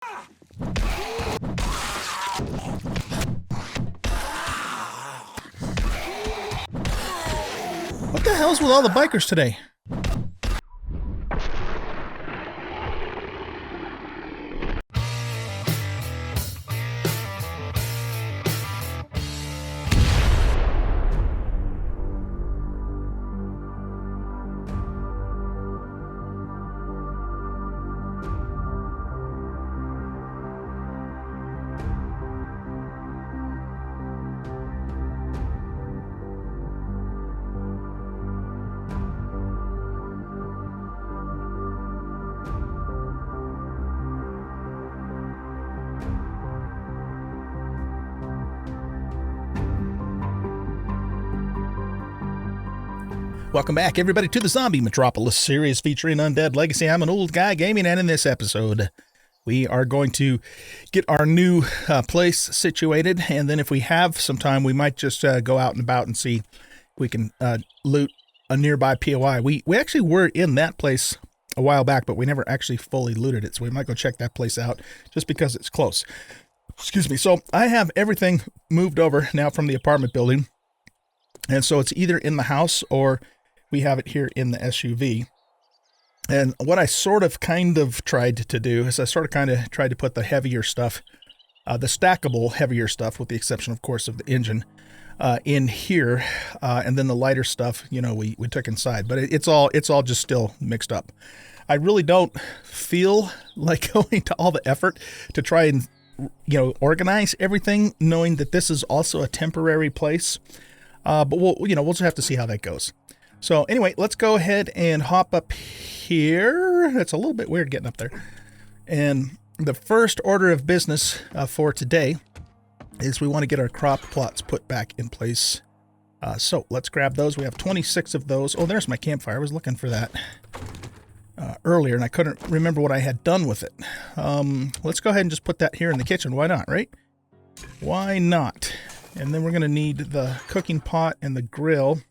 What the hell's with all the bikers today? Welcome back, everybody, to the Zombie Metropolis series featuring Undead Legacy. I'm an old guy gaming, and in this episode, we are going to get our new place situated, and then if we have some time, we might just go out and about and see if we can loot a nearby POI. We actually were in that place a while back, but we never actually fully looted it, so we might go check that place out just because it's close. Excuse me. So I have everything moved over now from the apartment building, and so it's either in the house or we have it here in the SUV. And what I kind of tried to do is I tried to put the heavier stuff, the stackable heavier stuff, with the exception, of course, of the engine, in here. And then the lighter stuff, we took inside. But it's all just still mixed up. I really don't feel like going to all the effort to try and, organize everything, knowing that this is also a temporary place. But we'll just have to see how that goes. So anyway, let's go ahead and hop up here. It's a little bit weird getting up there. And the first order of business for today is we want to get our crop plots put back in place. So let's grab those. We have 26 of those. Oh, there's my campfire. I was looking for that earlier, and I couldn't remember what I had done with it. Let's go ahead and just put that here in the kitchen. Why not, right? Why not? And then we're going to need the cooking pot and the grill.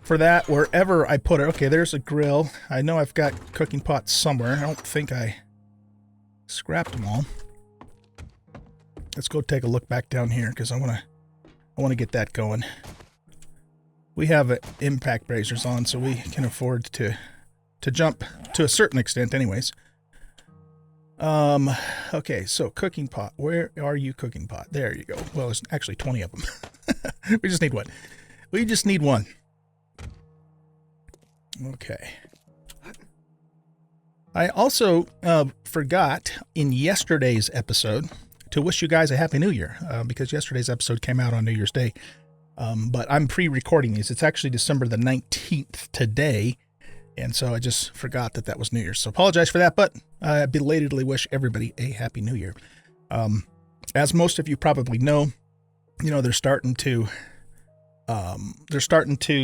For that, wherever I put it. Okay, there's a grill. I know I've got cooking pots somewhere. I don't think I scrapped them all. Let's go take a look back down here because I want to get that going. We have impact bracers on, so we can afford to jump to a certain extent, anyways. Okay, so cooking pot. Where are you, cooking pot? There you go. Well, there's actually 20 of them. We just need one. We just need one. Okay. I also forgot in yesterday's episode to wish you guys a Happy New Year because yesterday's episode came out on New Year's Day. But I'm pre-recording these. It's actually December the 19th today. And so I just forgot that was New Year's. So apologize for that, but I belatedly wish everybody a Happy New Year. As most of you probably know, they're starting to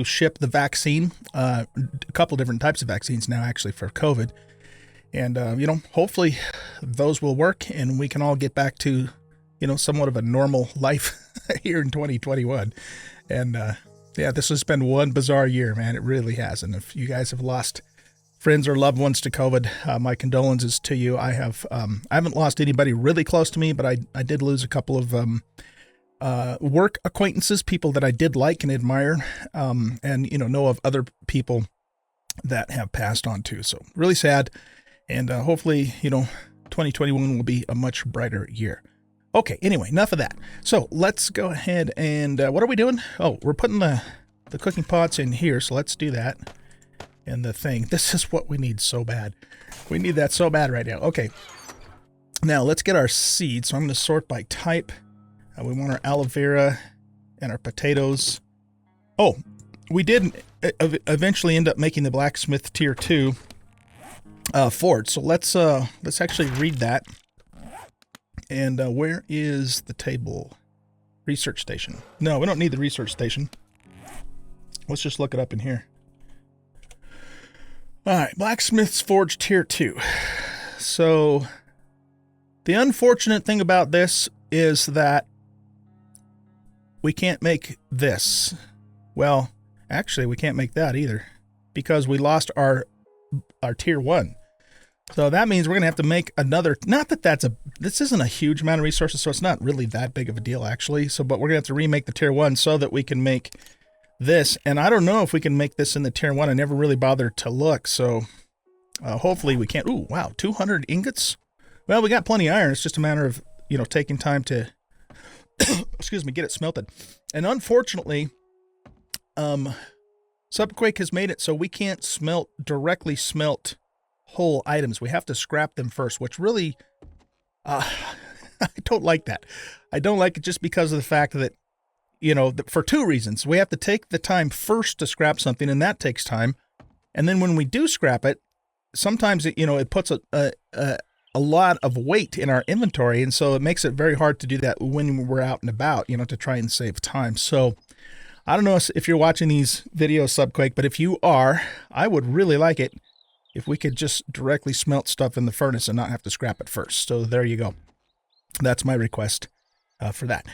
ship the vaccine, a couple different types of vaccines now, actually, for COVID. And, hopefully those will work and we can all get back to, somewhat of a normal life here in 2021. And, this has been one bizarre year, man. It really has. And if you guys have lost friends or loved ones to COVID, my condolences to you. I haven't lost anybody really close to me, but I did lose a couple of, work acquaintances, people that I did like and admire, and, know of other people that have passed on too. So really sad. And hopefully, 2021 will be a much brighter year. Okay, anyway, enough of that. So let's go ahead and what are we doing? Oh, we're putting the cooking pots in here. So let's do that. And the thing, this is what we need so bad. We need that so bad right now. Okay. Now let's get our seeds. So I'm going to sort by type. We want our aloe vera and our potatoes. Oh, we did eventually end up making the blacksmith tier 2 forge. So let's actually read that. And where is the table? Research station. No, we don't need the research station. Let's just look it up in here. All right, blacksmith's forge tier 2. So the unfortunate thing about this is that we can't make this. Well, actually, we can't make that either because we lost our tier 1. So that means we're going to have to make another, not that this isn't a huge amount of resources, so it's not really that big of a deal actually. So, but we're going to have to remake the tier 1 so that we can make this. And I don't know if we can make this in the tier 1. I never really bothered to look. So hopefully we can. Ooh, wow, 200 ingots. Well, we got plenty of iron. It's just a matter of, you know, taking time to, excuse me, get it smelted. And unfortunately, Subquake has made it so we can't directly smelt whole items. We have to scrap them first, which really, I don't like that. I don't like it just because of the fact that, you know, for two reasons. We have to take the time first to scrap something, and that takes time. And then when we do scrap it, sometimes it, you know, it puts a lot of weight in our inventory, and so it makes it very hard to do that when we're out and about, you know, to try and save time. So I don't know if you're watching these videos, Subquake, but if you are, I would really like it if we could just directly smelt stuff in the furnace and not have to scrap it first. So there you go. That's my request for that.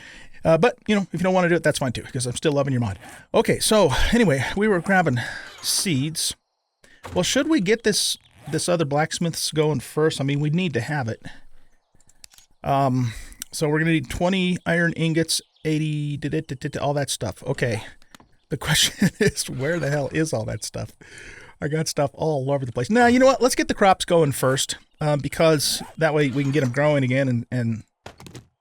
But, you know, if you don't want to do it, that's fine too, because I'm still loving your mod. Okay, so anyway, we were grabbing seeds. Well, should we get this other blacksmith's going first? I mean, we need to have it. So we're going to need 20 iron ingots, 80, all that stuff. Okay. The question is, where the hell is all that stuff? I got stuff all over the place. Now, you know what? Let's get the crops going first, because that way we can get them growing again and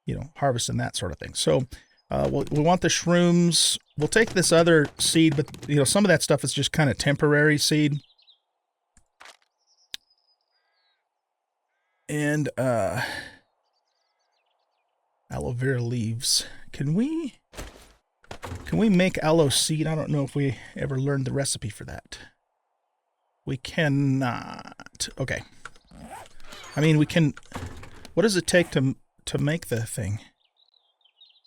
you know, harvesting that sort of thing. So we want the shrooms. We'll take this other seed, but, you know, some of that stuff is just kind of temporary seed. And aloe vera leaves. Can we make aloe seed? I don't know if we ever learned the recipe for that. We cannot. Okay. I mean, we can. What does it take to make the thing?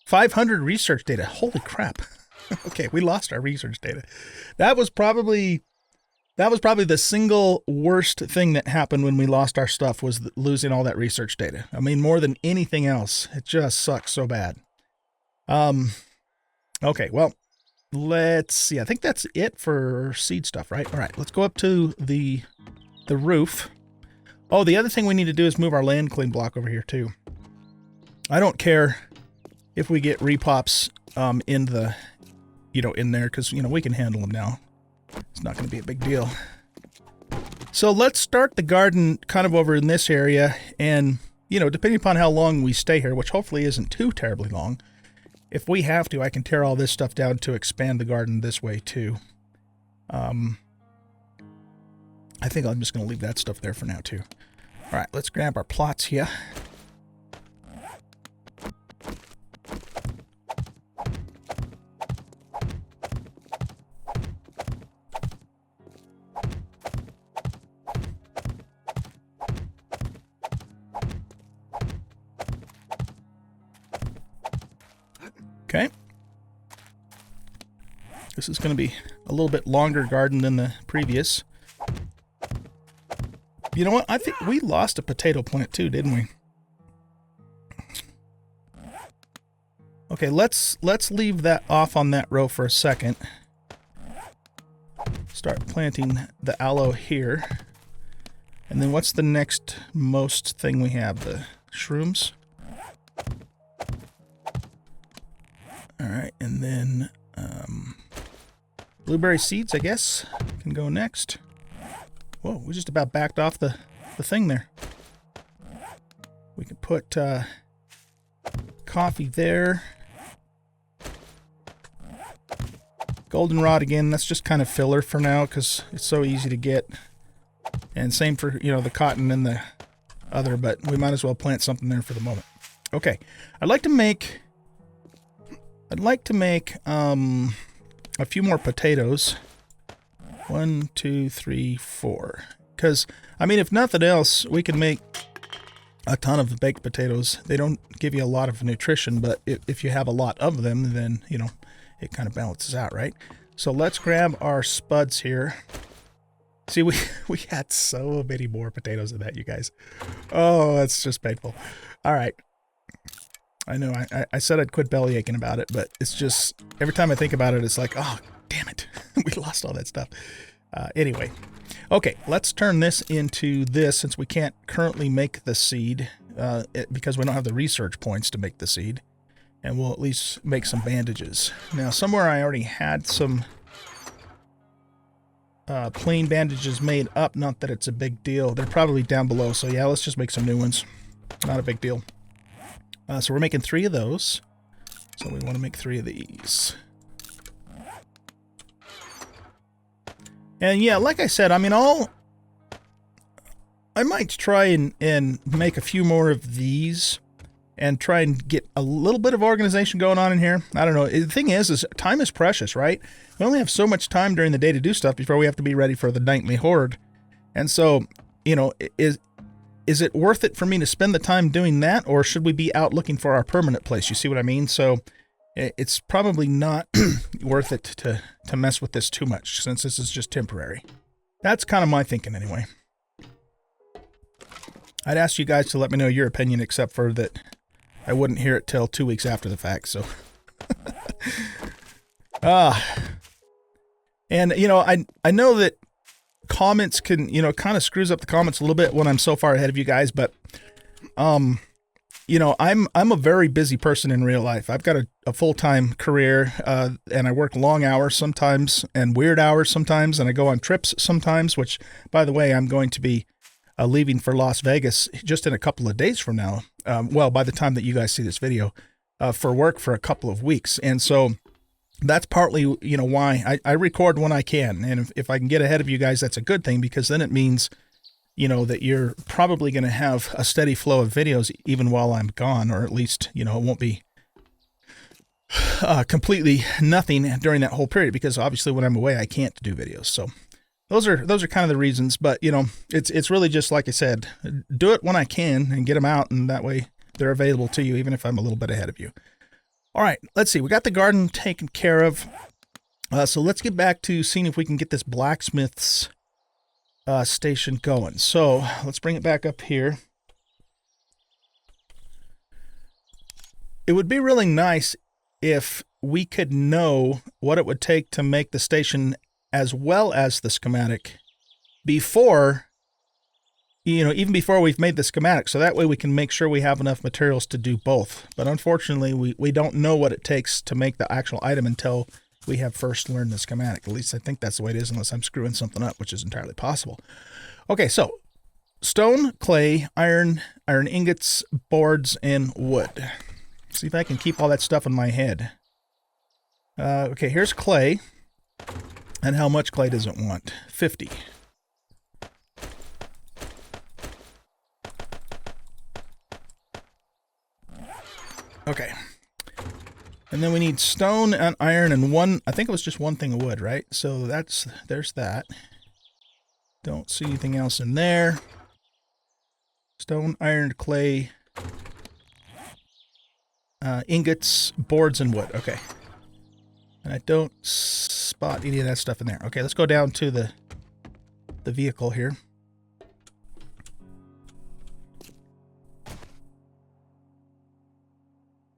500 research data. Holy crap. Okay, we lost our research data. That was probably the single worst thing that happened when we lost our stuff, was losing all that research data. I mean, more than anything else. It just sucks so bad. Okay, well, let's see. I think that's it for seed stuff, right? All right, let's go up to the roof. Oh, the other thing we need to do is move our land clean block over here too. I don't care if we get repops in the, you know, in there, because, you know, we can handle them now. It's not going to be a big deal. So let's start the garden kind of over in this area, and, you know, depending upon how long we stay here, which hopefully isn't too terribly long, if we have to, I can tear all this stuff down to expand the garden this way too. I think I'm just going to leave that stuff there for now too. All right, let's grab our plots here. Okay. This is going to be a little bit longer garden than the previous. You know what? I think we lost a potato plant too, didn't we? Okay, let's leave that off on that row for a second. Start planting the aloe here. And then what's the next most thing we have? The shrooms? Alright, and then blueberry seeds, I guess, can go next. Whoa, we just about backed off the thing there. We can put coffee there. Goldenrod again, that's just kind of filler for now because it's so easy to get. And same for, you know, the cotton and the other, but we might as well plant something there for the moment. Okay, I'd like to make a few more potatoes. 1, 2, 3, 4. Because, I mean, if nothing else, we can make a ton of baked potatoes. They don't give you a lot of nutrition, but if you have a lot of them, then, you know, it kind of balances out, right? So let's grab our spuds here. See, we had so many more potatoes than that, you guys. Oh, that's just painful. All right. I know I said I'd quit belly aching about it, but it's just, every time I think about it, it's like, oh, damn it. We lost all that stuff. Anyway, okay, let's turn this into this since we can't currently make the seed because we don't have the research points to make the seed. And we'll at least make some bandages. Now, somewhere I already had some plain bandages made up. Not that it's a big deal. They're probably down below. So yeah, let's just make some new ones. Not a big deal. So we're making 3 of those. So we want to make 3 of these. And yeah, like I said, I mean, I might try and make a few more of these and try and get a little bit of organization going on in here. I don't know. The thing is time is precious, right? We only have so much time during the day to do stuff before we have to be ready for the nightly horde. And so, you know, is it worth it for me to spend the time doing that, or should we be out looking for our permanent place? You see what I mean? So it's probably not worth it to mess with this too much, since this is just temporary. That's kind of my thinking anyway. I'd ask you guys to let me know your opinion, except for that I wouldn't hear it till 2 weeks after the fact, so. And, you know, I know that comments can, you know, kind of screws up the comments a little bit when I'm so far ahead of you guys, but, you know, I'm a very busy person in real life. I've got a full-time career, and I work long hours sometimes, and weird hours sometimes, and I go on trips sometimes, which, by the way, I'm going to be leaving for Las Vegas just in a couple of days from now. Well, by the time that you guys see this video, for work for a couple of weeks. And so that's partly, you know, why I record when I can. And if I can get ahead of you guys, that's a good thing, because then it means, you know, that you're probably going to have a steady flow of videos even while I'm gone, or at least, you know, it won't be completely nothing during that whole period, because obviously when I'm away, I can't do videos. So those are kind of the reasons, but you know, it's really just like I said, do it when I can and get them out, and that way they're available to you, even if I'm a little bit ahead of you. All right, let's see. We got the garden taken care of, so let's get back to seeing if we can get this blacksmith's station going. So let's bring it back up here. It would be really nice if we could know what it would take to make the station as well as the schematic before, you know, even before we've made the schematic. So that way we can make sure we have enough materials to do both. But unfortunately, we don't know what it takes to make the actual item until we have first learned the schematic. At least I think that's the way it is, unless I'm screwing something up, which is entirely possible. Okay, so stone, clay, iron ingots, boards, and wood. See if I can keep all that stuff in my head. Okay, here's clay. And how much clay does it want? 50. Okay. And then we need stone and iron and one, I think it was just one thing of wood, right? So there's that. Don't see anything else in there. Stone, iron, clay, ingots, boards, and wood. Okay. And I don't spot any of that stuff in there. Okay, let's go down to the vehicle here.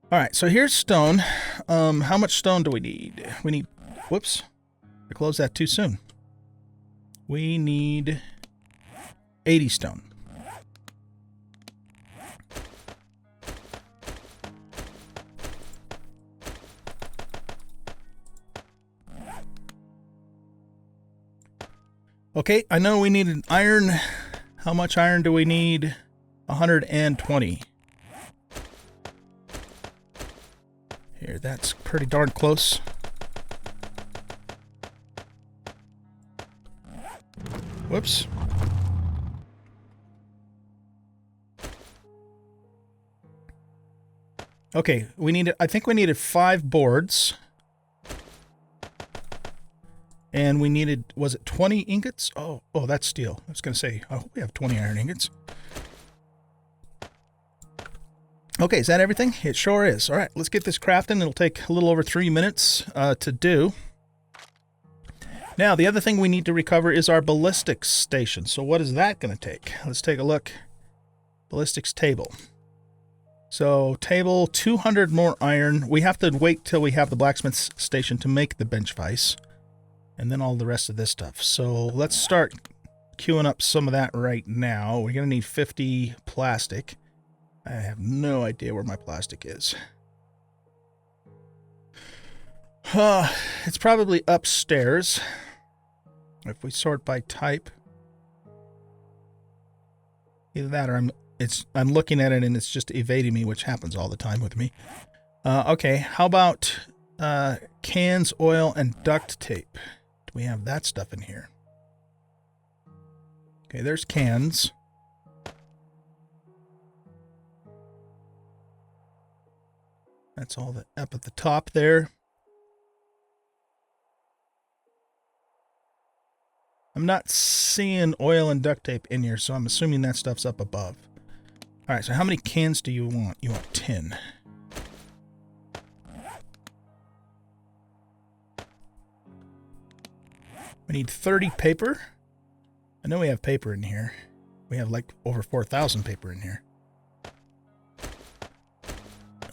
All right, so here's stone. How much stone do we need? We need, whoops, I closed that too soon. We need 80 stone. Okay, I know we need an iron. How much iron do we need? 120. Here, that's pretty darn close. Whoops. Okay, I think we needed 5 boards. And we needed, was it 20 ingots? Oh, that's steel. I was going to say, oh, we have 20 iron ingots. Okay, is that everything? It sure is. All right, let's get this crafting. It'll take a little over 3 minutes to do. Now, the other thing we need to recover is our ballistics station. So what is that going to take? Let's take a look. Ballistics table. So table, 200 more iron. We have to wait till we have the blacksmith's station to make the bench vise. and then all the rest of this stuff. So let's start queuing up some of that right now. We're going to need 50 plastic. I have no idea where my plastic is. It's probably upstairs. If we sort by type. Either that or I'm looking at it and it's just evading me, which happens all the time with me. Okay, how about cans, oil, and duct tape? Do we have that stuff in here? Okay, there's cans. That's all up at the top there. I'm not seeing oil and duct tape in here, so I'm assuming that stuff's up above. All right, so how many cans do you want? You want 10. We need 30 paper. I know we have paper in here. We have like over 4,000 paper in here.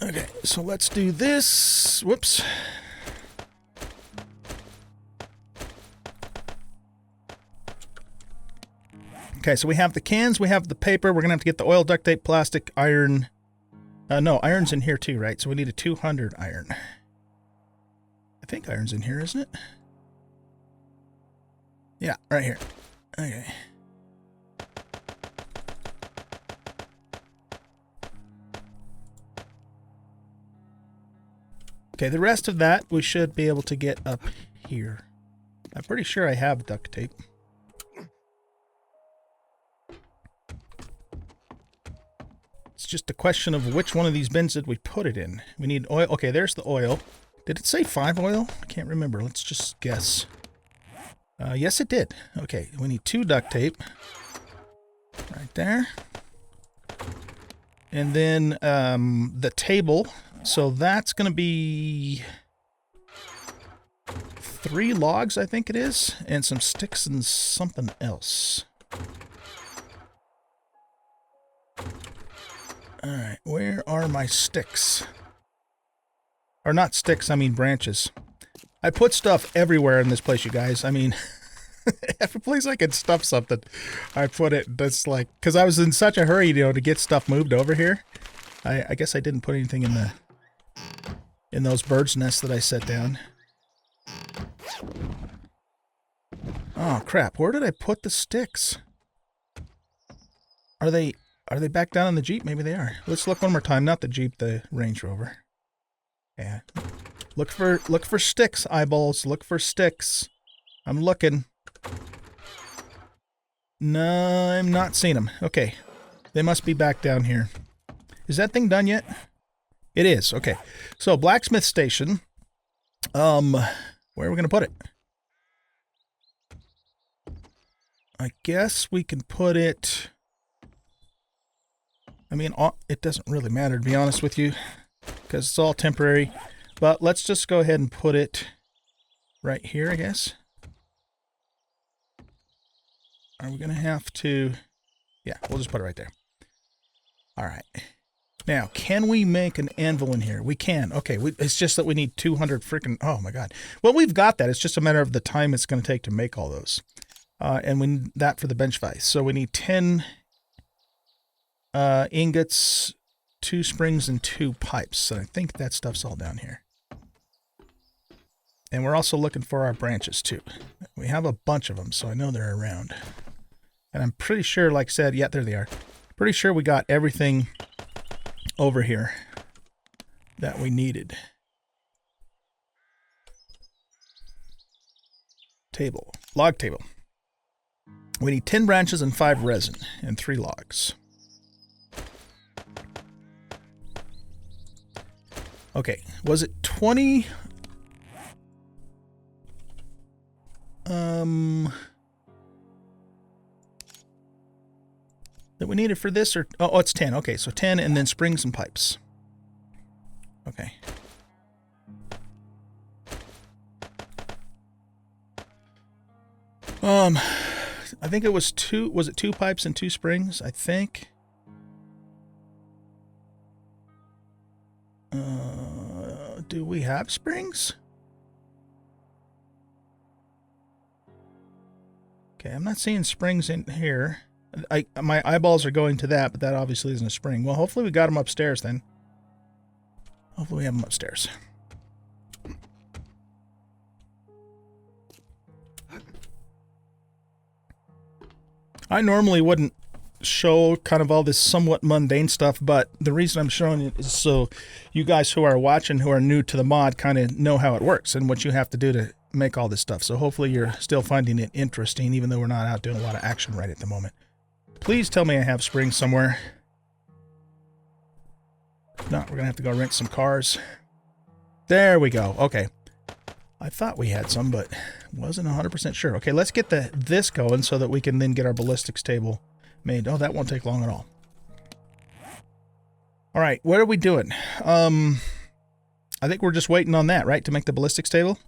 Okay, so let's do this. Whoops. Okay, so we have the cans, we have the paper. We're going to have to get the oil, duct tape, plastic, iron. No, iron's in here too, right? So we need a 200 iron. I think iron's in here, isn't it? Yeah, right here. Okay. Okay, the rest of that we should be able to get up here. I'm pretty sure I have duct tape. It's just a question of which one of these bins did we put it in. We need oil. Okay, there's the oil. Did it say 5 oil? I can't remember. Let's just guess. Yes, it did. Okay, we need 2 duct tape. Right there. And then the table. So that's going to be 3 logs, I think it is. And some sticks and something else. Alright, where are my sticks? Or not sticks, I mean branches. I put stuff everywhere in this place, you guys. I mean, every place I can stuff something, I put it. That's like, because I was in such a hurry, you know, to get stuff moved over here. I guess I didn't put anything in those birds' nests that I set down. Oh, crap. Where did I put the sticks? Are they back down in the Jeep? Maybe they are. Let's look one more time. Not the Jeep, the Range Rover. Yeah. Look for sticks, eyeballs. Look for sticks. I'm looking. No, I'm not seeing them. Okay. They must be back down here. Is that thing done yet? It is. Okay. So, blacksmith station. Where are we going to put it? I guess we can put it... I mean, it doesn't really matter, to be honest with you, because it's all temporary. But let's just go ahead and put it right here, I guess. Are we going to have to... Yeah, we'll just put it right there. All right. Now, can we make an anvil in here? We can. Okay, it's just that we need 200 freaking... Oh, my God. Well, we've got that. It's just a matter of the time it's going to take to make all those. And we need that for the bench vise. So we need 10... ingots, 2 springs, and 2 pipes. So I think that stuff's all down here. And we're also looking for our branches too. We have a bunch of them, so I know they're around. And I'm pretty sure, like I said, yeah, there they are. Pretty sure we got everything over here that we needed. Table. Log table. We need 10 branches and 5 resin and 3 logs. Okay, was it 20? That we needed for this, or oh, it's 10. Okay, so 10 and then springs and pipes. Okay. I think it was 2. Was it 2 pipes and 2 springs? I think. Do we have springs? Okay, I'm not seeing springs in here. My eyeballs are going to that, but that obviously isn't a spring. Well, hopefully we got them upstairs then. Hopefully we have them upstairs. I normally wouldn't show kind of all this somewhat mundane stuff, but the reason I'm showing it is so you guys who are watching, who are new to the mod, kind of know how it works and what you have to do to make all this stuff. So hopefully you're still finding it interesting, even though we're not out doing a lot of action right at the moment. Please tell me I have springs somewhere. If not, we're going to have to go rent some cars. There we go. Okay. I thought we had some, but wasn't 100% sure. Okay, let's get this going so that we can then get our ballistics table made. Oh, that won't take long at all. All right, what are we doing? I think we're just waiting on that, right, to make the ballistics table.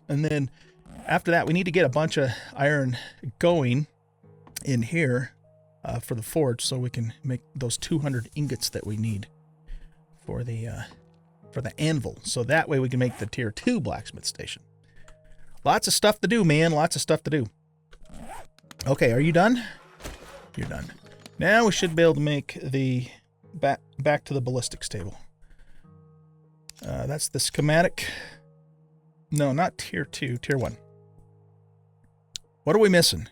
And then after that, we need to get a bunch of iron going in here for the forge so we can make those 200 ingots that we need for the anvil. So that way we can make the tier 2 blacksmith station. Lots of stuff to do, man. Lots of stuff to do. Okay, are you done? You're done. Now we should be able to make the back to the ballistics table. That's the schematic. No, not tier 2, tier 1. What are we missing?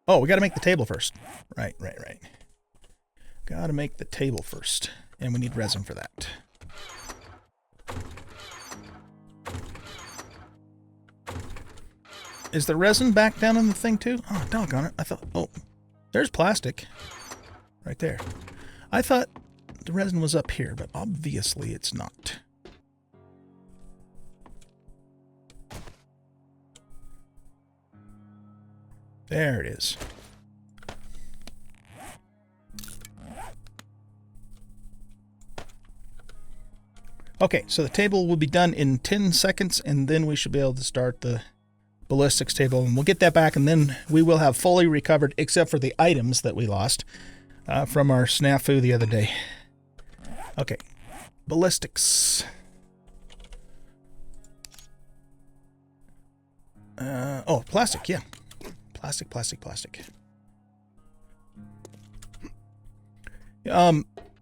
Oh, we got to make the table first. Right. Got to make the table first. And we need resin for that. Is the resin back down in the thing too? Oh, doggone it. I thought, oh, there's plastic. Right there. I thought the resin was up here, but obviously it's not. There it is. Okay, so the table will be done in 10 seconds, and then we should be able to start the ballistics table, and we'll get that back, and then we will have fully recovered, except for the items that we lost from our snafu the other day. Okay, ballistics. Oh, plastic, yeah. Plastic.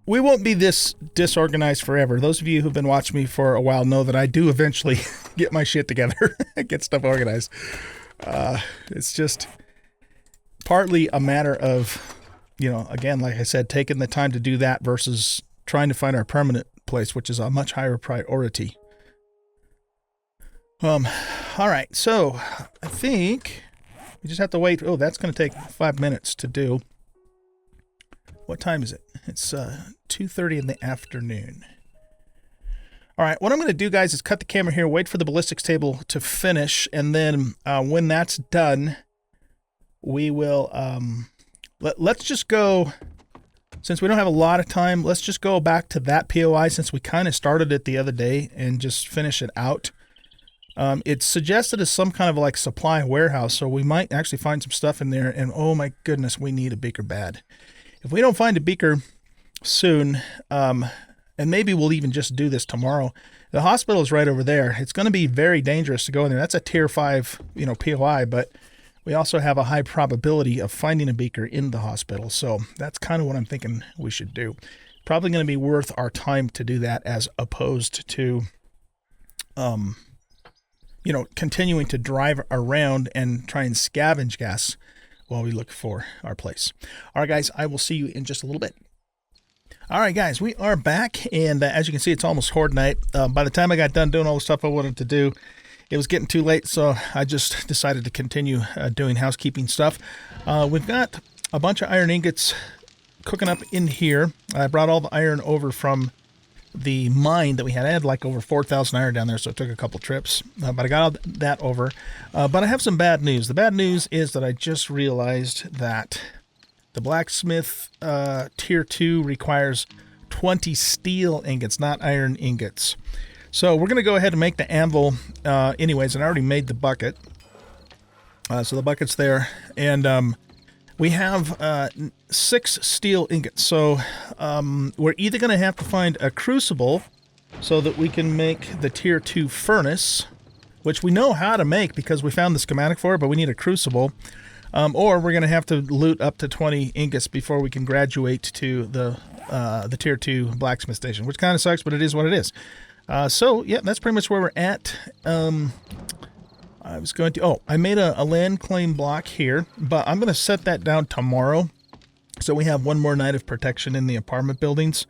We won't be this disorganized forever. Those of you who've been watching me for a while know that I do eventually get my shit together, get stuff organized. It's just partly a matter of, again, like I said, taking the time to do that versus trying to find our permanent place, which is a much higher priority. All right, so I think we just have to wait. Oh, that's going to take 5 minutes to do. What time is it? It's 2:30 in the afternoon. All right, what I'm going to do, guys, is cut the camera here, wait for the ballistics table to finish, and then when that's done, we will, let's just go, since we don't have a lot of time, let's just go back to that POI since we kind of started it the other day and just finish it out. It's suggested as some kind of like supply warehouse, so we might actually find some stuff in there, and oh my goodness, we need a beaker bad. If we don't find a beaker soon, and maybe we'll even just do this tomorrow, the hospital is right over there. It's going to be very dangerous to go in there. That's a tier 5, POI, but we also have a high probability of finding a beaker in the hospital. So that's kind of what I'm thinking we should do. Probably going to be worth our time to do that as opposed to, continuing to drive around and try and scavenge gas while we look for our place. All right, guys, I will see you in just a little bit. All right, guys, we are back, and as you can see, it's almost horde night. By the time I got done doing all the stuff I wanted to do, it was getting too late, so I just decided to continue doing housekeeping stuff. We've got a bunch of iron ingots cooking up in here. I brought all the iron over from the mine that we had. I had like over 4,000 iron down there, so it took a couple trips, but I got all that over. But I have some bad news. The bad news is that I just realized that the blacksmith tier 2 requires 20 steel ingots, not iron ingots. So we're going to go ahead and make the anvil anyways, and I already made the bucket. So the bucket's there, and we have 6 steel ingots. So we're either going to have to find a crucible so that we can make the tier 2 furnace, which we know how to make because we found the schematic for it, but we need a crucible. Or we're going to have to loot up to 20 ingots before we can graduate to the tier 2 blacksmith station, which kind of sucks, but it is what it is. So yeah, that's pretty much where we're at. I was going to, I made a land claim block here, but I'm going to set that down tomorrow. So we have one more night of protection in the apartment buildings.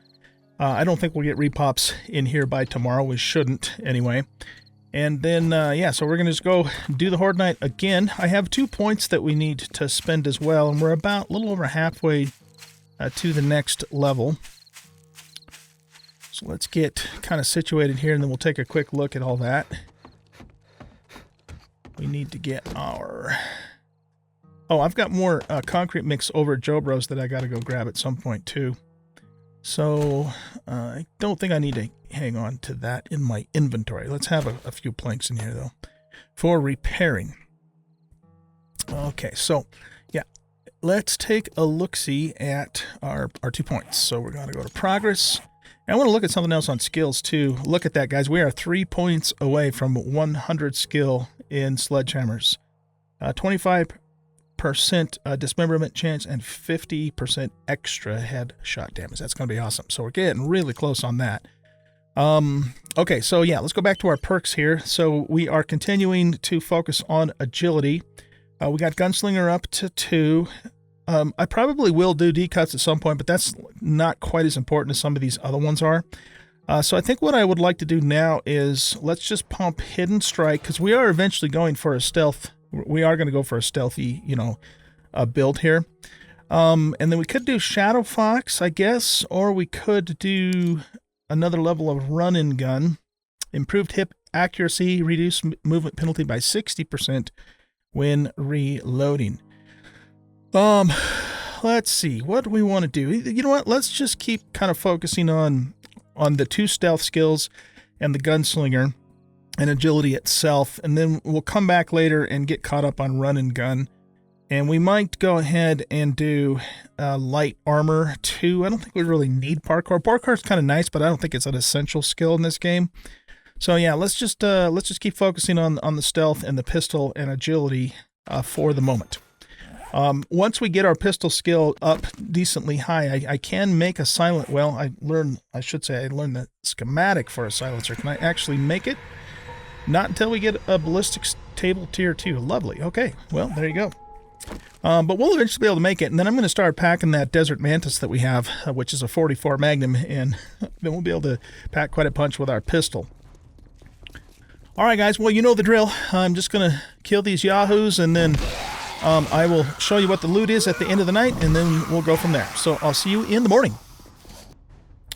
I don't think we'll get repops in here by tomorrow. We shouldn't anyway. And then, yeah, so we're going to just go do the Horde Night again. I have 2 points that we need to spend as well, and we're about a little over halfway to the next level. So let's get kind of situated here, and then we'll take a quick look at all that. We need to get our... Oh, I've got more concrete mix over at Joe Bros that I got to go grab at some point, too. So, I don't think I need to hang on to that in my inventory. Let's have a few planks in here, though, for repairing. Okay, so, yeah, let's take a look-see at our 2 points. So we're going to go to progress. And I want to look at something else on skills, too. Look at that, guys. We are 3 points away from 100 skill in sledgehammers. 25% dismemberment chance and 50% extra headshot damage. That's going to be awesome. So we're getting really close on that. Okay, so yeah, let's go back to our perks here. So we are continuing to focus on agility. We got Gunslinger up to 2. I probably will do decuts at some point, but that's not quite as important as some of these other ones are. So I think what I would like to do now is let's just pump Hidden Strike, because we are eventually going for a stealth. We are going to go for a stealthy, build here. And then we could do Shadow Fox, I guess, or we could do another level of run and gun. Improved hip accuracy, reduce movement penalty by 60% when reloading. Let's see, what do we want to do? You know what? Let's just keep kind of focusing on the 2 stealth skills and the gunslinger and agility itself, and then we'll come back later and get caught up on run and gun. And we might go ahead and do light armor too. I don't think we really need parkour. Parkour is kind of nice, but I don't think it's an essential skill in this game. So yeah, let's just keep focusing on the stealth and the pistol and agility for the moment. Once we get our pistol skill up decently high, I can make a silent. Well, I learned the schematic for a silencer. Can I actually make it? Not until we get a ballistics table tier 2. Lovely. Okay, well, there you go. But we'll eventually be able to make it, and then I'm going to start packing that Desert Mantis that we have, which is a 44 Magnum, and then we'll be able to pack quite a punch with our pistol. All right, guys, well, you know the drill. I'm just going to kill these yahoos, and then I will show you what the loot is at the end of the night, and then we'll go from there. So I'll see you in the morning.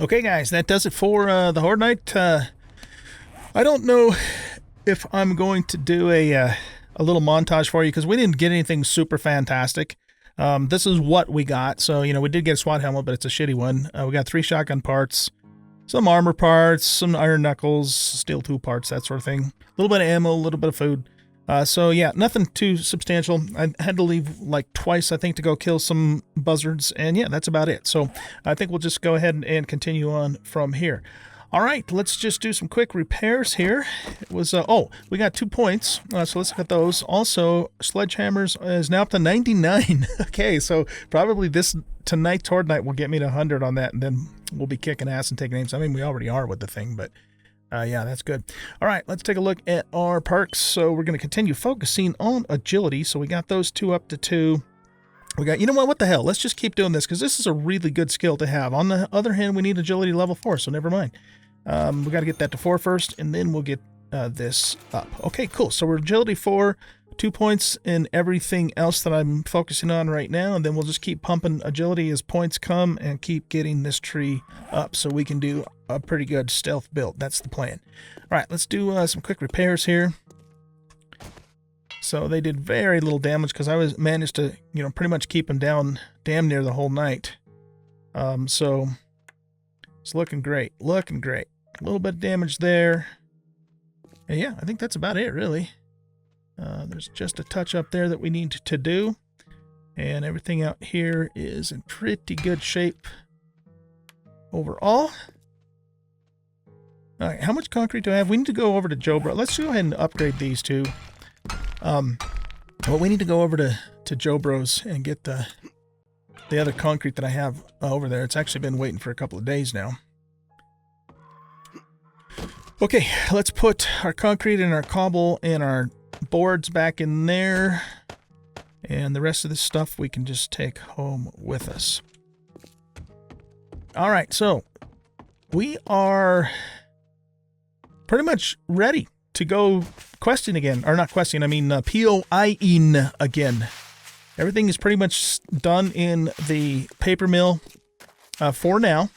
Okay, guys, that does it for the Horde Night. I don't know if I'm going to do a little montage for you, because we didn't get anything super fantastic. This is what we got. So, we did get a SWAT helmet, but it's a shitty one. We got 3 shotgun parts, some armor parts, some iron knuckles, steel 2 parts, that sort of thing. A little bit of ammo, a little bit of food. So yeah, nothing too substantial. I had to leave like twice, I think, to go kill some buzzards, and yeah, that's about it. So I think we'll just go ahead and continue on from here. All right, let's just do some quick repairs here. It was, we got 2 points, so let's look at those. Also, Sledgehammers is now up to 99. Okay, so probably tonight's Horde Night will get me to 100 on that, and then we'll be kicking ass and taking names. I mean, we already are with the thing, but yeah, that's good. All right, let's take a look at our perks. So we're going to continue focusing on agility. So we got those 2 up to 2. We got, what the hell? Let's just keep doing this, because this is a really good skill to have. On the other hand, we need agility level 4, so never mind. We got to get that to 4 first, and then we'll get this up. Okay, cool. So we're agility 4, 2 points in everything else that I'm focusing on right now, and then we'll just keep pumping agility as points come and keep getting this tree up so we can do a pretty good stealth build. That's the plan. All right, let's do some quick repairs here. So they did very little damage, because I managed to, pretty much keep them down damn near the whole night. So it's looking great, looking great. A little bit of damage there. And yeah, I think that's about it, really. There's just a touch up there that we need to do. And everything out here is in pretty good shape overall. All right, how much concrete do I have? We need to go over to Joe Bro. Let's go ahead and upgrade these 2. Well, we need to go over to to Joe Bros and get the other concrete that I have over there. It's actually been waiting for a couple of days now. Okay, let's put our concrete and our cobble and our boards back in there. And the rest of this stuff we can just take home with us. All right, so we are pretty much ready to go questing again. Or not questing, I mean POIing again. Everything is pretty much done in the paper mill for now.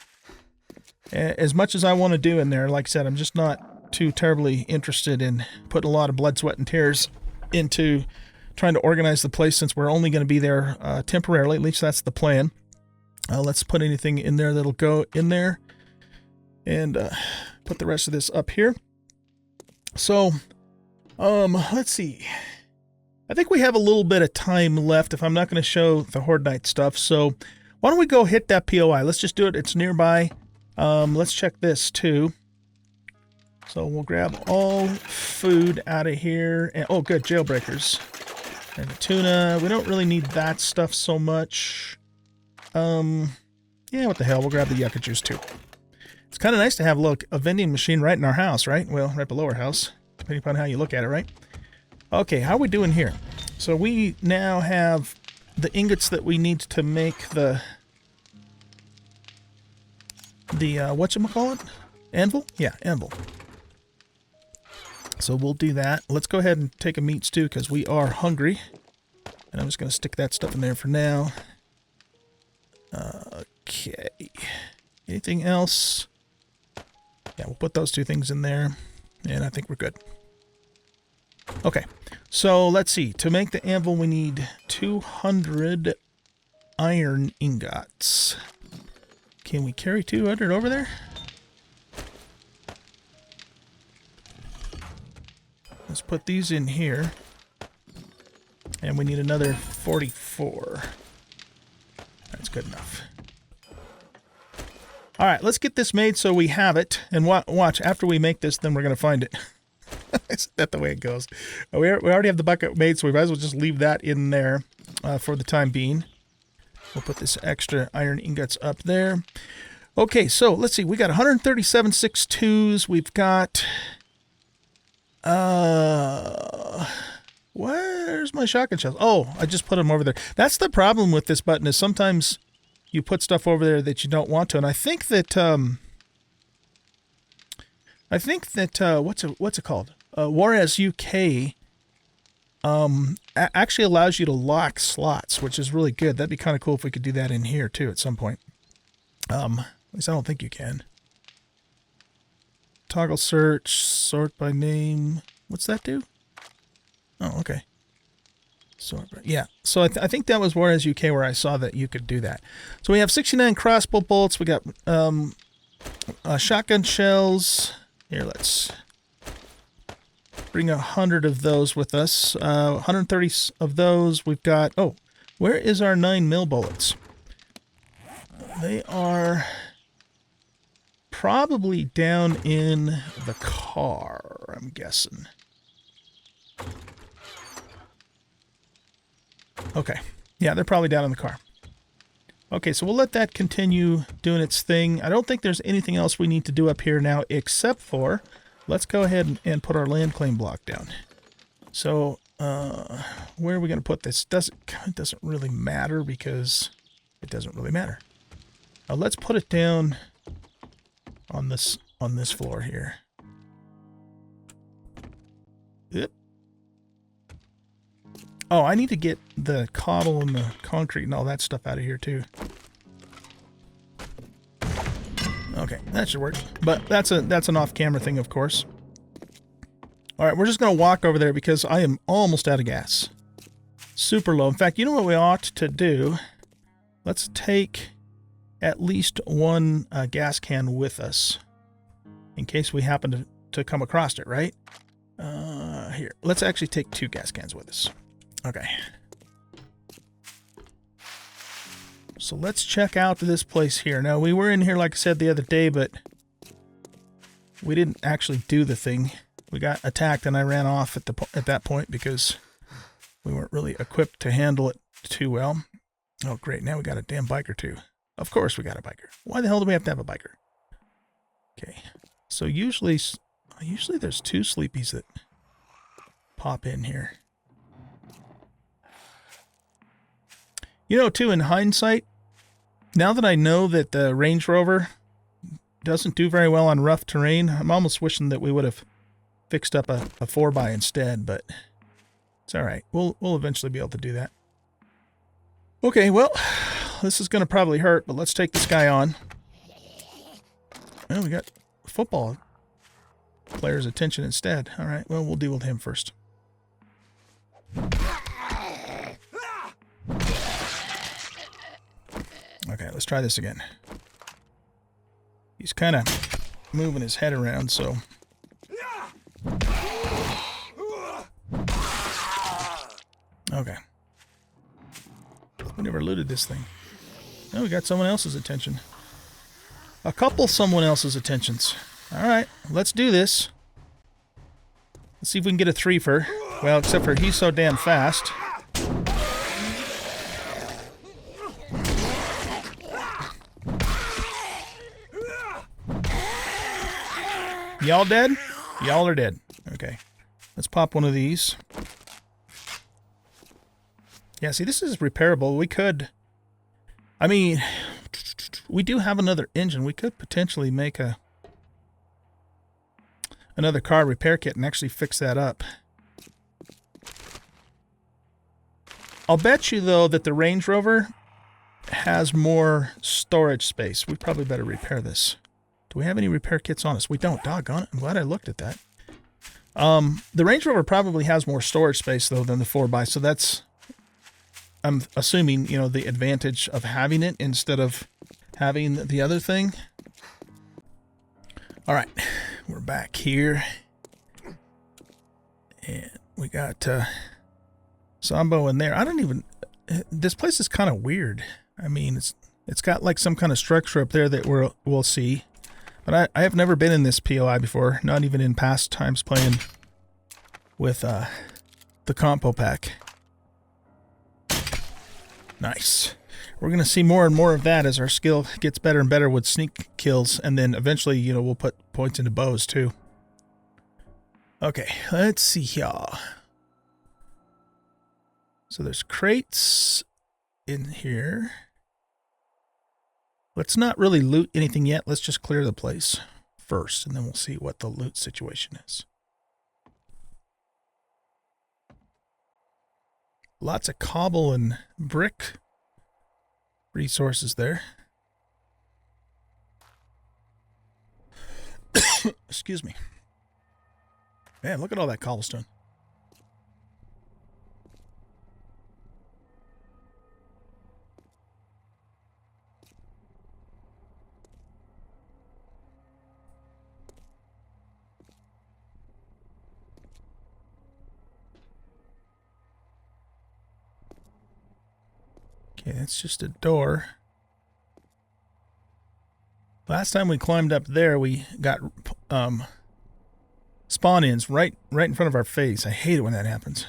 As much as I want to do in there, like I said, I'm just not too terribly interested in putting a lot of blood, sweat, and tears into trying to organize the place since we're only going to be there temporarily. At least that's the plan. Let's put anything in there that'll go in there and put the rest of this up here. So, let's see. I think we have a little bit of time left if I'm not going to show the Horde Night stuff. So why don't we go hit that POI? Let's just do it. It's nearby. Let's check this too. So we'll grab all food out of here. And, oh, good. Jailbreakers. And the tuna. We don't really need that stuff so much. Yeah, what the hell. We'll grab the yucca juice too. It's kind of nice to have a vending machine right in our house, right? Well, right below our house, depending upon how you look at it, right? Okay, how are we doing here? So we now have the ingots that we need to make the whatchamacallit? Anvil? Yeah, anvil. So we'll do that. Let's go ahead and take a meat stew because we are hungry. And I'm just going to stick that stuff in there for now. Okay. Anything else? Yeah, we'll put those two things in there. And I think we're good. Okay, so let's see. To make the anvil, we need 200 iron ingots. Can we carry 200 over there? Let's put these in here. And we need another 44. That's good enough. All right, let's get this made so we have it. And watch, after we make this, then we're going to find it. Isn't that the way it goes? We already have the bucket made, so we might as well just leave that in there for the time being. We'll put this extra iron ingots up there. Okay, so let's see. We got 137 6.2s. We've got... where's my shotgun shells? Oh, I just put them over there. That's the problem with this button is sometimes you put stuff over there that you don't want to. And I think that... what's it called? Juarez UK actually allows you to lock slots, which is really good. That'd be kind of cool if we could do that in here too at some point. At least I don't think you can. Toggle search, sort by name. What's that do? Oh, okay. Sort by, yeah. So I think that was Juarez UK where I saw that you could do that. So we have 69 crossbow bolts. We got shotgun shells. Here, let's bring 100 of those with us. 130 of those. We've got... Oh, where is our 9mm bullets? They are probably down in the car, I'm guessing. Okay. Yeah, they're probably down in the car. Okay, so we'll let that continue doing its thing. I don't think there's anything else we need to do up here now except for, let's go ahead and put our land claim block down. So, where are we going to put this? It doesn't really matter because it doesn't really matter. Let's put it down on this floor here. Yep. Oh, I need to get the cobble and the concrete and all that stuff out of here too. Okay, that should work. But that's an off-camera thing, of course. All right, we're just going to walk over there because I am almost out of gas. Super low. In fact, you know what we ought to do? Let's take at least one gas can with us in case we happen to come across it, right? Here, let's actually take 2 gas cans with us. Okay. So let's check out this place here. Now, we were in here, like I said, the other day, but we didn't actually do the thing. We got attacked, and I ran off at that point because we weren't really equipped to handle it too well. Oh, great. Now we got a damn biker, too. Of course we got a biker. Why the hell do we have to have a biker? Okay. So usually there's 2 sleepies that pop in here. You know, too, in hindsight, now that I know that the Range Rover doesn't do very well on rough terrain, I'm almost wishing that we would have fixed up a 4x instead, but it's all right. We'll eventually be able to do that. Okay, well, this is going to probably hurt, but let's take this guy on. Well, we got football player's attention instead. All right, well, we'll deal with him first. Okay, let's try this again. He's kind of moving his head around, so... Okay. We never looted this thing. Oh, we got someone else's attention. A couple someone else's attentions. Alright, let's do this. Let's see if we can get a 3-fer. Well, except for he's so damn fast. Y'all dead? Y'all are dead. Okay. Let's pop one of these. Yeah, see, this is repairable. We could... I mean, we do have another engine. We could potentially make another car repair kit and actually fix that up. I'll bet you, though, that the Range Rover has more storage space. We probably better repair this. Do we have any repair kits on us? We don't. Doggone it. I'm glad I looked at that. The Range Rover probably has more storage space, though, than the 4x, so that's... I'm assuming, you know, the advantage of having it instead of having the other thing. All right, we're back here. And we got Sambo in there. I don't even... This place is kind of weird. I mean, it's got like some kind of structure up there that we'll see. But I have never been in this POI before, not even in past times playing with the Compo Pack. Nice. We're going to see more and more of that as our skill gets better and better with sneak kills, and then eventually, you know, we'll put points into bows too. Okay, let's see here. So there's crates in here. Let's not really loot anything yet. Let's just clear the place first, and then we'll see what the loot situation is. Lots of cobble and brick resources there. Excuse me. Man, look at all that cobblestone. Okay, that's just a door. Last time we climbed up there, we got spawn-ins right in front of our face. I hate it when that happens.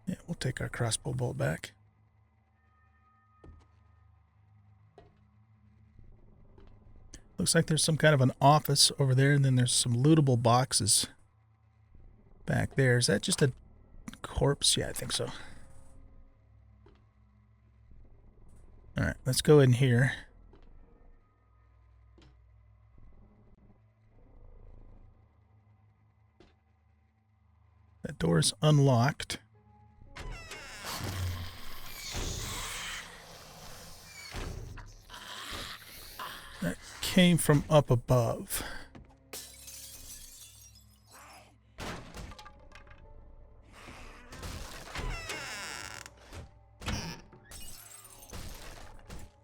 Yeah, we'll take our crossbow bolt back. Looks like there's some kind of an office over there, and then there's some lootable boxes back there. Is that just a corpse? Yeah, I think so. Alright, let's go in here. That door is unlocked. That came from up above.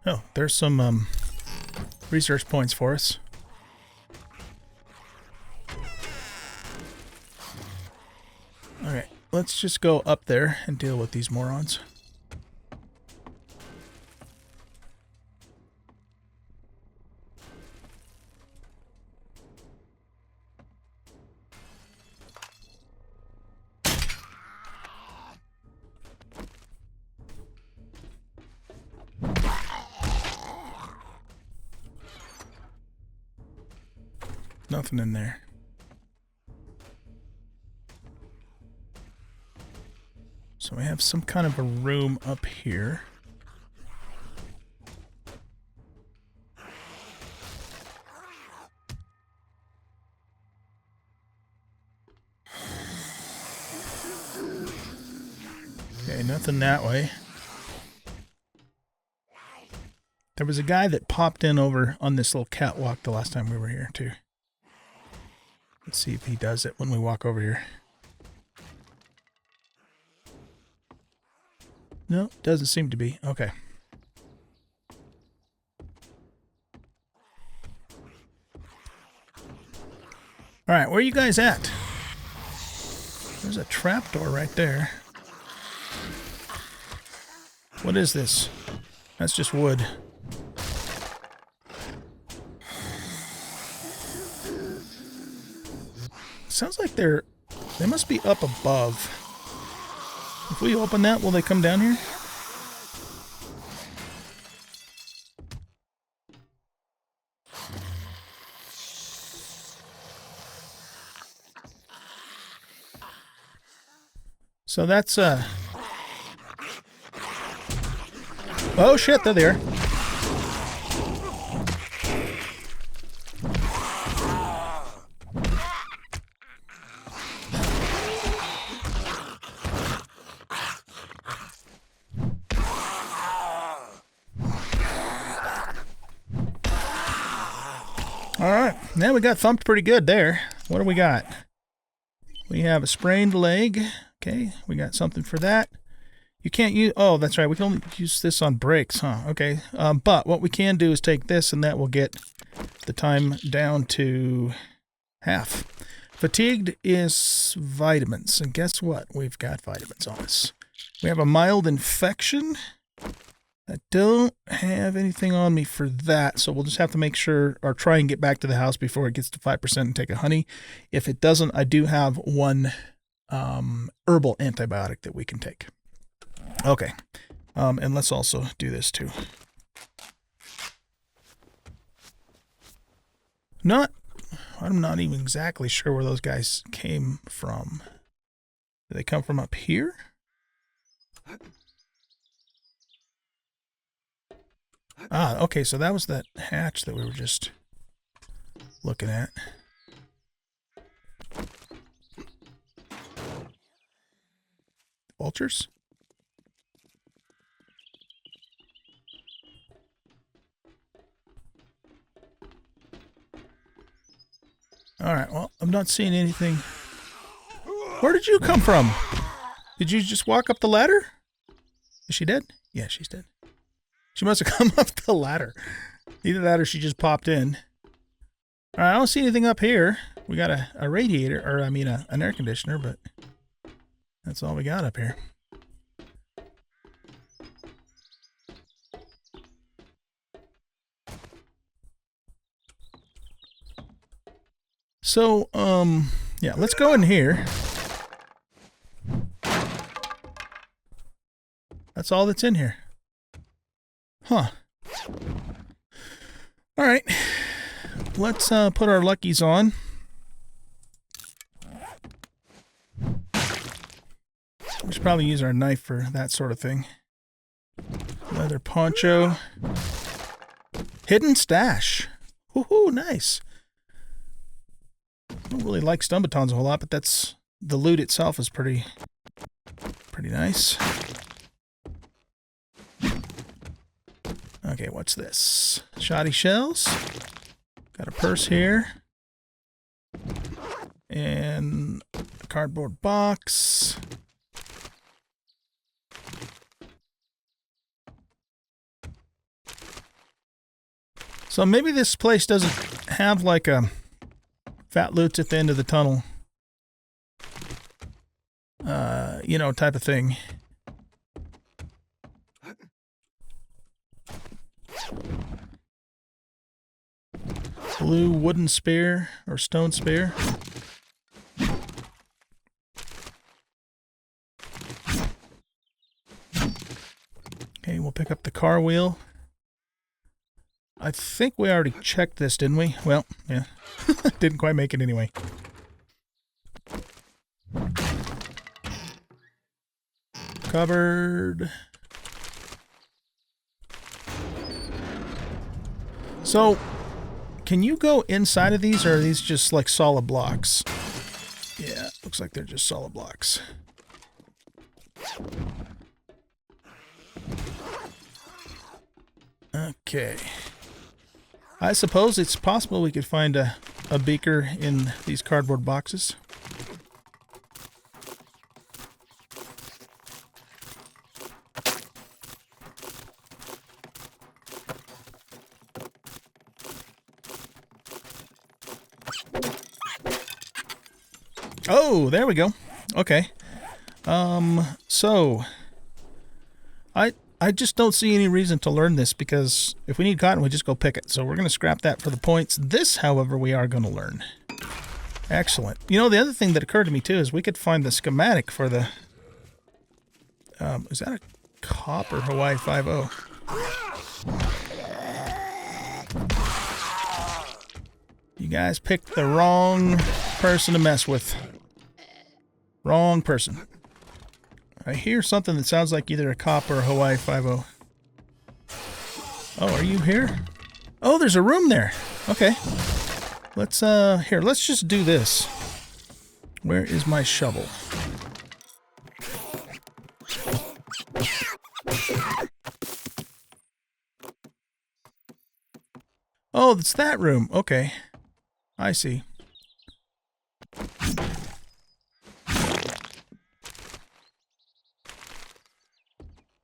Oh, there's some research points for us. Alright, let's just go up there and deal with these morons. nothing in there. So we have some kind of a room up here. Okay, nothing that way. There was a guy that popped in over on this little catwalk the last time we were here, too. Let's see if he does it when we walk over here. No, doesn't seem to be. Okay. Alright, where are you guys at? There's a trapdoor right there. What is this? That's just wood. Sounds like they must be up above. If we open that, will they come down here? So that's oh shit, they're there. Alright, now we got thumped pretty good there. What do we got? We have a sprained leg. Okay, we got something for that. You can't use... Oh, that's right. We can only use this on breaks, huh? Okay. But what we can do is take this, and that will get the time down to half. Fatigued is vitamins. And guess what? We've got vitamins on us. We have a mild infection. I don't have anything on me for that, so we'll just have to make sure or try and get back to the house before it gets to 5% and take a honey. If it doesn't, I do have one herbal antibiotic that we can take. Okay, and let's also do this too. I'm not even exactly sure where those guys came from. Did they come from up here? Ah, okay, so that was that hatch that we were just looking at. Vultures? Alright, well, I'm not seeing anything. Where did you come from? Did you just walk up the ladder? Is she dead? Yeah, she's dead. She must have come up the ladder. Either that or she just popped in. Alright, I don't see anything up here. We got a radiator, or I mean an air conditioner, but that's all we got up here. So, yeah, let's go in here. That's all that's in here. Huh. Alright. Let's put our luckies on. We should probably use our knife for that sort of thing. Leather poncho. Hidden stash. Woohoo, nice. I don't really like stun batons a whole lot, but that's the loot itself is pretty nice. Okay, what's this? Shoddy shells. Got a purse here. And a cardboard box. So maybe this place doesn't have like a fat loot's at the end of the tunnel. You know, type of thing. Blue wooden spear or stone spear. Okay, we'll pick up the car wheel. I think we already checked this, didn't we? Well, yeah. Didn't quite make it anyway. Cupboard. So, can you go inside of these, or are these just like solid blocks? Yeah, looks like they're just solid blocks. Okay. I suppose it's possible we could find a beaker in these cardboard boxes. Oh, there we go. Okay. So I just don't see any reason to learn this, because if we need cotton, we just go pick it. So we're going to scrap that for the points. This, however, we are going to learn. Excellent. You know, the other thing that occurred to me, too, is we could find the schematic for the... is that a copper Hawaii 5.0? You guys picked the wrong person to mess with. Wrong person. I hear something that sounds like either a cop or a Hawaii 5.0. Oh, are you here? Oh, there's a room there. Okay. Let's, here, let's just do this. Where is my shovel? Oh, it's that room. Okay. I see.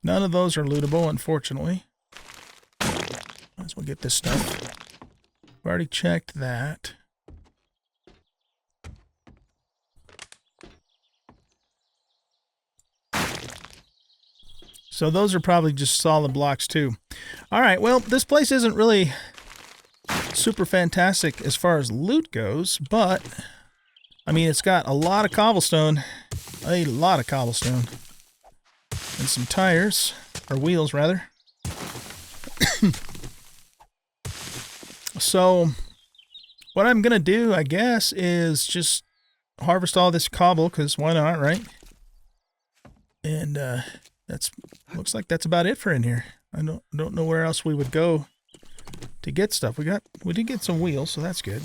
None of those are lootable, unfortunately. Might as well get this stuff. We've already checked that. So those are probably just solid blocks too. All right, well, this place isn't really super fantastic as far as loot goes, but I mean, it's got a lot of cobblestone. A lot of cobblestone. And some tires, or wheels rather. So, what I'm going to do, I guess, is just harvest all this cobble, because why not, right? And that's looks like that's about it for in here. I don't know where else we would go to get stuff. We did get some wheels, so that's good.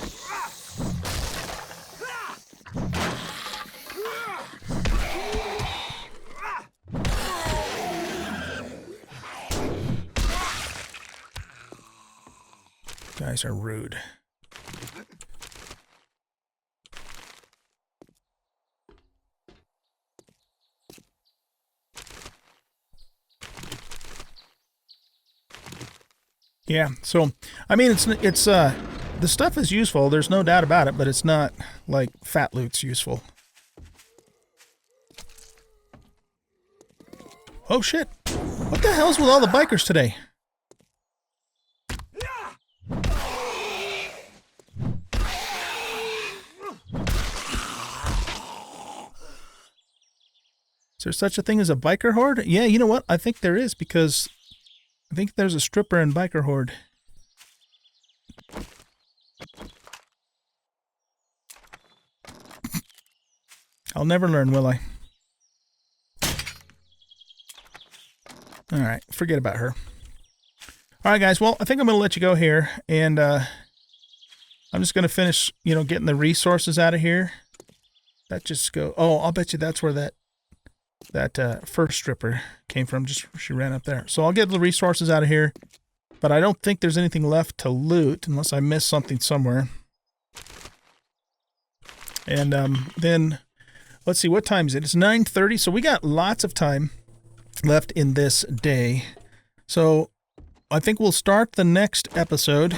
Guys are rude. Yeah, so I mean it's the stuff is useful, there's no doubt about it, but it's not like fat loot's useful. Oh shit. What the hell's with all the bikers today? Is there such a thing as a biker horde? Yeah, you know what? I think there is, because I think there's a stripper in biker horde. I'll never learn, will I? Alright, forget about her. Alright guys, well, I think I'm going to let you go here, and I'm just going to finish, you know, getting the resources out of here. That just go... Oh, I'll bet you that's where that first stripper came from. Just she ran up there. So I'll get the resources out of here, but I don't think there's anything left to loot unless I missed something somewhere. And then let's see, what time is it? It's 9:30, so we got lots of time left in this day. So I think we'll start the next episode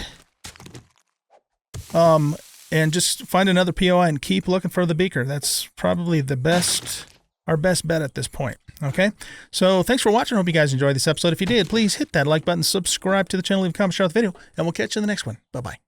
and just find another POI and keep looking for the beaker. That's probably the best, our best bet at this point. Okay, so thanks for watching. I hope you guys enjoyed this episode. If you did, please hit that like button, subscribe to the channel, leave a comment, share the video, and we'll catch you in the next one. Bye-bye.